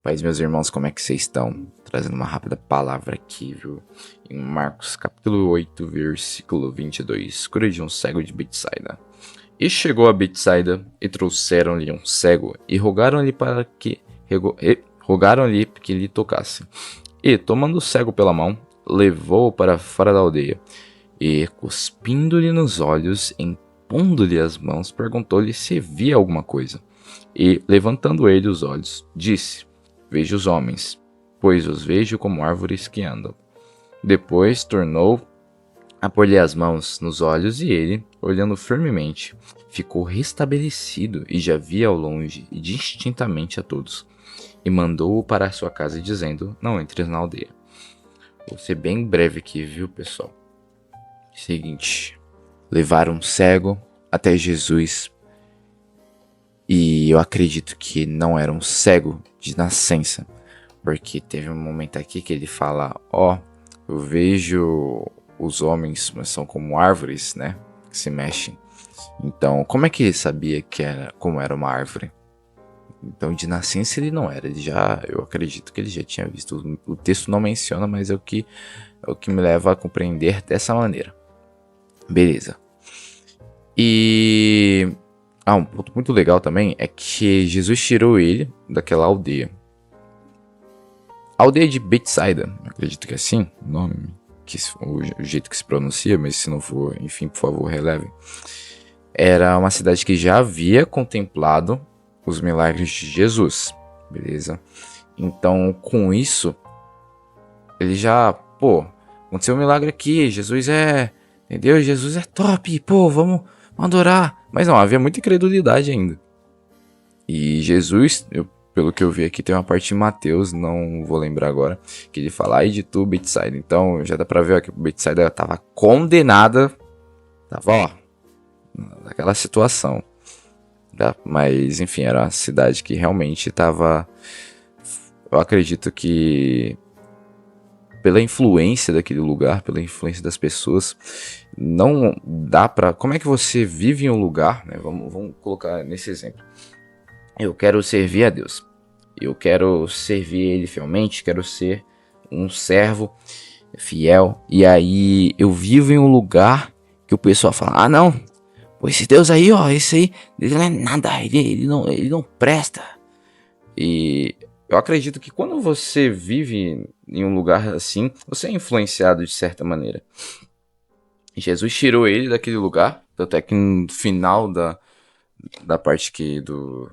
Paz, meus irmãos, como é que vocês estão? Trazendo uma rápida palavra aqui, viu? Em Marcos capítulo 8, versículo 22. Cura de um cego de Betsaida. E chegou a Betsaida, e trouxeram-lhe um cego, e rogaram-lhe que lhe tocasse. E, tomando o cego pela mão, levou-o para fora da aldeia. E, cuspindo-lhe nos olhos, impondo-lhe as mãos, perguntou-lhe se via alguma coisa. E, levantando ele os olhos, disse: Vejo os homens, pois os vejo como árvores que andam. Depois tornou a pôr-lhe as mãos nos olhos e ele, olhando firmemente, ficou restabelecido e já via ao longe e distintamente a todos. E mandou-o para a sua casa dizendo: Não entres na aldeia. Vou ser bem breve aqui, viu, pessoal? Seguinte, levaram um cego até Jesus. E eu acredito que não era um cego de nascença, porque teve um momento aqui que ele fala: eu vejo os homens, mas são como árvores, né, que se mexem. Então, como é que ele sabia como era uma árvore? Então, de nascença ele não era, eu acredito que ele já tinha visto. O texto não menciona, mas é o que me leva a compreender dessa maneira. Beleza. E um ponto muito legal também é que Jesus tirou ele daquela aldeia. A aldeia de Betsaida, acredito que é assim o nome, o jeito que se pronuncia, mas se não for, enfim, por favor, releve. Era uma cidade que já havia contemplado os milagres de Jesus, beleza? Então, com isso, ele já, aconteceu um milagre aqui, entendeu? Jesus é top, vamos adorar. Mas não, havia muita incredulidade ainda. E Jesus, pelo que eu vi aqui, tem uma parte em Mateus, não vou lembrar agora, que ele fala: Ai de tu, Betsaida. Então já dá pra ver que Betsaida estava condenada, naquela situação. Tá? Mas enfim, era uma cidade que realmente estava, eu acredito que pela influência daquele lugar, pela influência das pessoas, não dá pra... Como é que você vive em um lugar, né? Vamos colocar nesse exemplo. Eu quero servir a Deus. Eu quero servir Ele fielmente, quero ser um servo fiel. E aí eu vivo em um lugar que o pessoal fala: não, esse Deus aí, esse aí, ele não é nada, ele não presta. E eu acredito que quando você vive em um lugar assim, você é influenciado de certa maneira. Jesus tirou ele daquele lugar, tanto é que no final da parte que do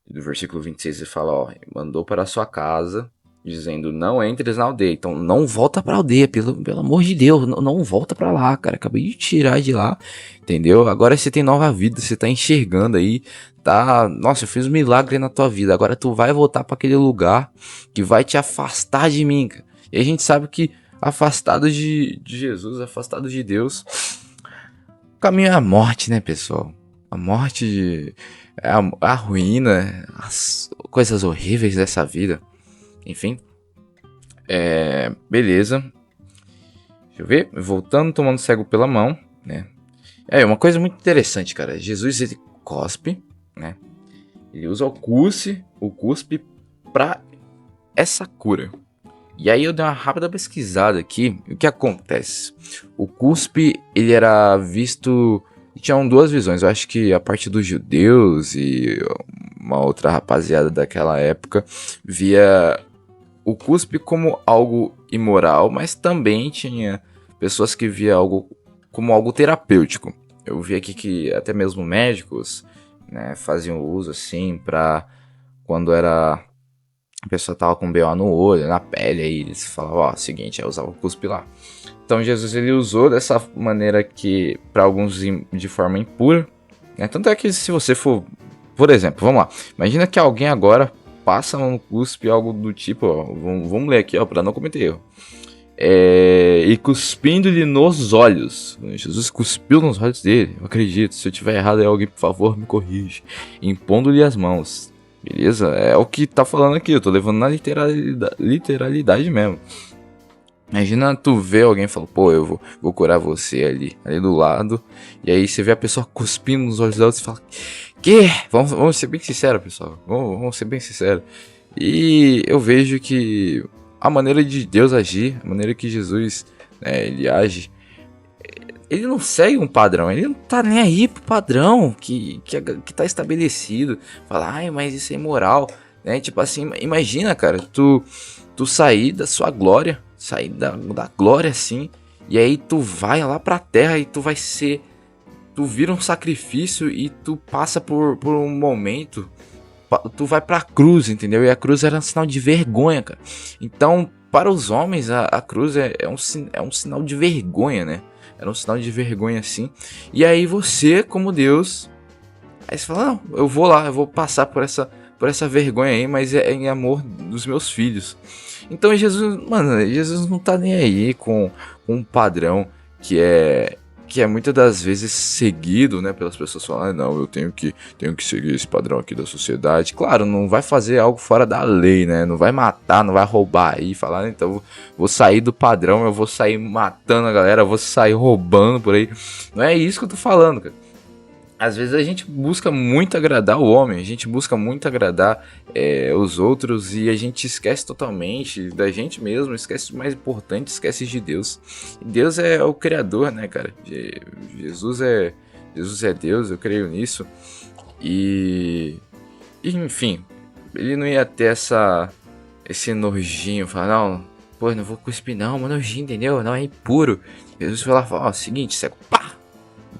versículo 26 ele fala: mandou para a sua casa, dizendo: não entres na aldeia. Então não volta pra aldeia, pelo amor de Deus, não volta pra lá, cara, acabei de tirar de lá, entendeu? Agora você tem nova vida, você tá enxergando aí, tá? Nossa, eu fiz um milagre na tua vida, agora tu vai voltar pra aquele lugar que vai te afastar de mim, cara. E a gente sabe que afastado de Jesus, afastado de Deus, o caminho é a morte, né, pessoal? A morte, a ruína, as coisas horríveis dessa vida. Enfim, beleza. Deixa eu ver. Voltando, tomando o cego pela mão, né? Uma coisa muito interessante, cara. Jesus, ele cospe, né? Ele usa o cuspe pra essa cura. E aí eu dei uma rápida pesquisada aqui. O que acontece? O cuspe, ele era visto... Tinham duas visões. Eu acho que a parte dos judeus e uma outra rapaziada daquela época via o cuspe como algo imoral, mas também tinha pessoas que via algo como algo terapêutico. Eu vi aqui que até mesmo médicos, né, faziam uso assim para quando a pessoa tava com BO no olho, na pele, aí eles falavam: seguinte, eu usava o cuspe lá. Então Jesus, ele usou dessa maneira que para alguns de forma impura, né? Tanto é que se você for, por exemplo, vamos lá, imagina que alguém agora passa um cuspe, algo do tipo, vamos ler aqui, para não cometer erro. E cuspindo-lhe nos olhos. Jesus cuspiu nos olhos dele, eu acredito. Se eu tiver errado aí, alguém, por favor, me corrige. Impondo-lhe as mãos. Beleza? É o que tá falando aqui, eu tô levando na literalidade mesmo. Imagina tu ver alguém e falar: eu vou curar você ali do lado. E aí você vê a pessoa cuspindo nos olhos dela e fala: que? Vamos ser bem sinceros, pessoal. Vamos ser bem sinceros. E eu vejo que a maneira de Deus agir, a maneira que Jesus, né, ele age, ele não segue um padrão, ele não tá nem aí pro padrão que tá estabelecido. Fala, ai, mas isso é imoral, né? Tipo assim, imagina, cara, tu sair da sua glória, sair da glória assim, e aí tu vai lá pra terra e tu vai ser, tu vira um sacrifício e tu passa por um momento, tu vai pra cruz, entendeu? E a cruz era um sinal de vergonha, cara. Então, para os homens, a cruz é um sinal de vergonha, né? Era um sinal de vergonha assim. E aí você, como Deus, aí você fala, não, eu vou lá, eu vou passar por essa vergonha aí, mas é em amor dos meus filhos. Então Jesus, mano, Jesus não tá nem aí com um padrão que é que é muitas das vezes seguido, né, pelas pessoas falando, ah, não, eu tenho que seguir esse padrão aqui da sociedade. Claro, não vai fazer algo fora da lei, né? Não vai matar, não vai roubar aí, falar, então vou sair do padrão, eu vou sair matando a galera, eu vou sair roubando por aí. Não é isso que eu tô falando, cara. Às vezes a gente busca muito agradar o homem, a gente busca muito agradar os outros e a gente esquece totalmente da gente mesmo, esquece o mais importante, esquece de Deus. E Deus é o Criador, né, cara? Jesus é Deus, eu creio nisso. E enfim, ele não ia ter esse nojinho, falar, não, pô, não vou cuspir não, mas nojinho, entendeu? Não, é impuro. Jesus foi lá e falou, ó, seguinte, cego, pá!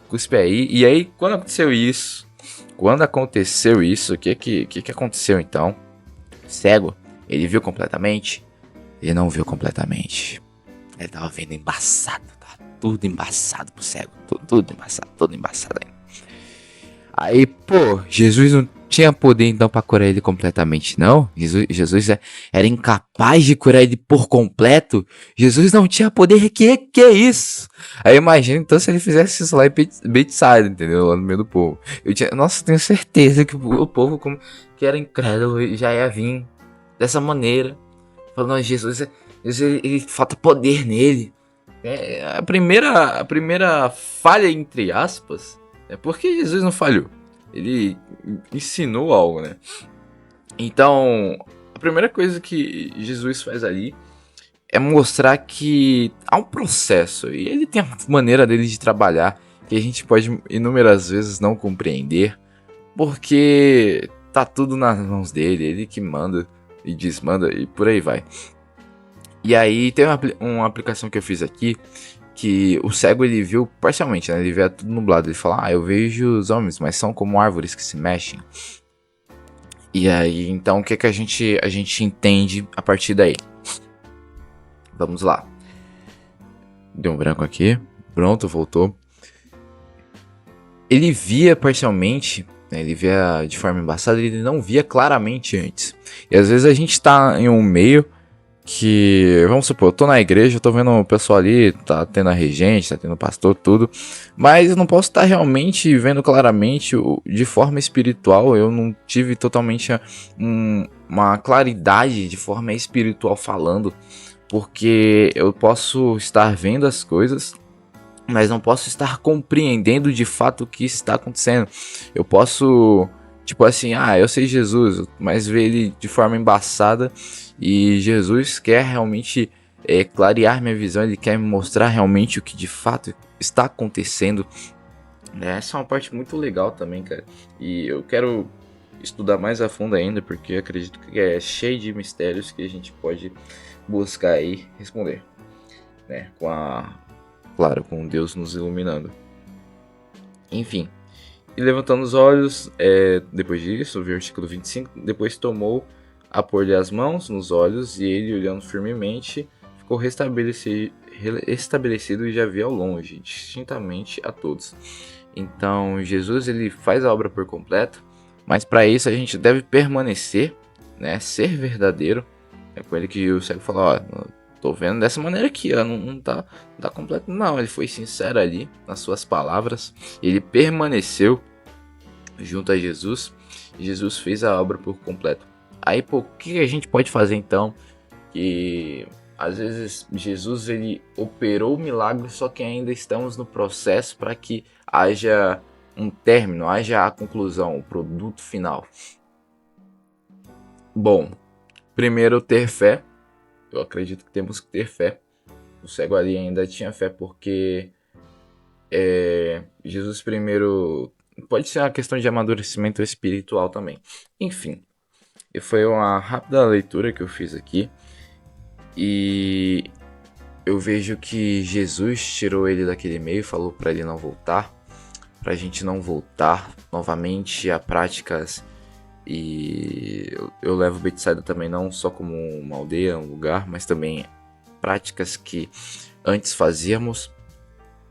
Cuspe aí. E aí, quando aconteceu isso, o que aconteceu então? Cego, ele viu completamente? Ele não viu completamente. Ele tava vendo embaçado, tava tudo embaçado pro cego. Tudo embaçado aí. Aí, pô, Jesus não tinha poder então pra curar ele completamente, não? Jesus era incapaz de curar ele por completo? Jesus não tinha poder, que é isso? Aí imagina então se ele fizesse isso lá em Bethsaida, entendeu? Lá no meio do povo. Nossa, eu tenho certeza que o povo que era incrédulo já ia vir dessa maneira. Falando, Jesus ele falta poder nele. A primeira falha, entre aspas, é porque Jesus não falhou. Ele ensinou algo, né? Então, a primeira coisa que Jesus faz ali é mostrar que há um processo. E ele tem a maneira dele de trabalhar que a gente pode inúmeras vezes não compreender. Porque tá tudo nas mãos dele. Ele que manda e desmanda e por aí vai. E aí tem uma aplicação que eu fiz aqui que o cego ele viu parcialmente, né? Ele vê tudo nublado. Ele fala, eu vejo os homens, mas são como árvores que se mexem. E aí, então, o que a gente entende a partir daí? Vamos lá. Deu um branco aqui. Pronto, voltou. Ele via parcialmente, né? Ele via de forma embaçada, ele não via claramente antes. E às vezes a gente tá em um meio que, vamos supor, eu tô na igreja, eu tô vendo o pessoal ali, tá tendo a regente, tá tendo o pastor, tudo, mas eu não posso estar realmente vendo claramente de forma espiritual, eu não tive totalmente uma claridade de forma espiritual falando, porque eu posso estar vendo as coisas, mas não posso estar compreendendo de fato o que está acontecendo. Eu posso, tipo assim, eu sei Jesus, mas ver ele de forma embaçada. E Jesus quer realmente clarear minha visão, ele quer me mostrar realmente o que de fato está acontecendo. Essa é uma parte muito legal também, cara. E eu quero estudar mais a fundo ainda, porque acredito que é cheio de mistérios que a gente pode buscar aí responder, né? Claro, com Deus nos iluminando. Enfim. E levantando os olhos, depois disso, o versículo 25, depois tomou a pôr-lhe as mãos nos olhos, e ele, olhando firmemente, ficou restabelecido e já via ao longe, distintamente a todos. Então, Jesus ele faz a obra por completo, mas para isso a gente deve permanecer, né, ser verdadeiro. É com ele que o cego falou, tô vendo dessa maneira aqui, não tá completo não. Ele foi sincero ali nas suas palavras, ele permaneceu junto a Jesus, e Jesus fez a obra por completo. Aí, pô, o que a gente pode fazer então? Que às vezes Jesus ele operou o milagre, só que ainda estamos no processo para que haja um término, haja a conclusão, o produto final. Bom, Primeiro, ter fé. Eu acredito que temos que ter fé. O cego ali ainda tinha fé porque Jesus primeiro... Pode ser uma questão de amadurecimento espiritual também. Enfim, e foi uma rápida leitura que eu fiz aqui. E eu vejo que Jesus tirou ele daquele meio, falou para ele não voltar, pra gente não voltar novamente a práticas. E eu levo Betsaida também não só como uma aldeia, um lugar, mas também práticas que antes fazíamos,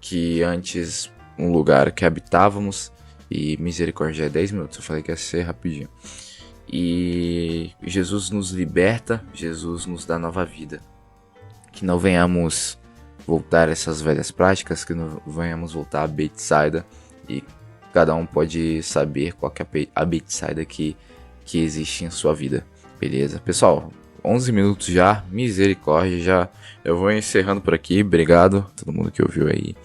que antes um lugar que habitávamos. E misericórdia é 10 minutos, eu falei que ia ser rapidinho. E Jesus nos liberta, Jesus nos dá nova vida. Que não venhamos voltar a essas velhas práticas, que não venhamos voltar a Betsaida. E cada um pode saber qual que é a Betsaida que existe em sua vida, beleza? Pessoal, 11 minutos já, misericórdia, já eu vou encerrando por aqui. Obrigado a todo mundo que ouviu aí.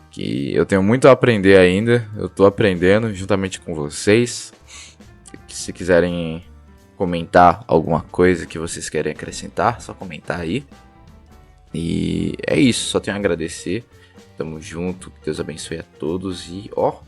Que eu tenho muito a aprender ainda, eu tô aprendendo juntamente com vocês. Se quiserem comentar alguma coisa que vocês querem acrescentar, só comentar aí. E é isso, só tenho a agradecer. Tamo junto, que Deus abençoe a todos e ó,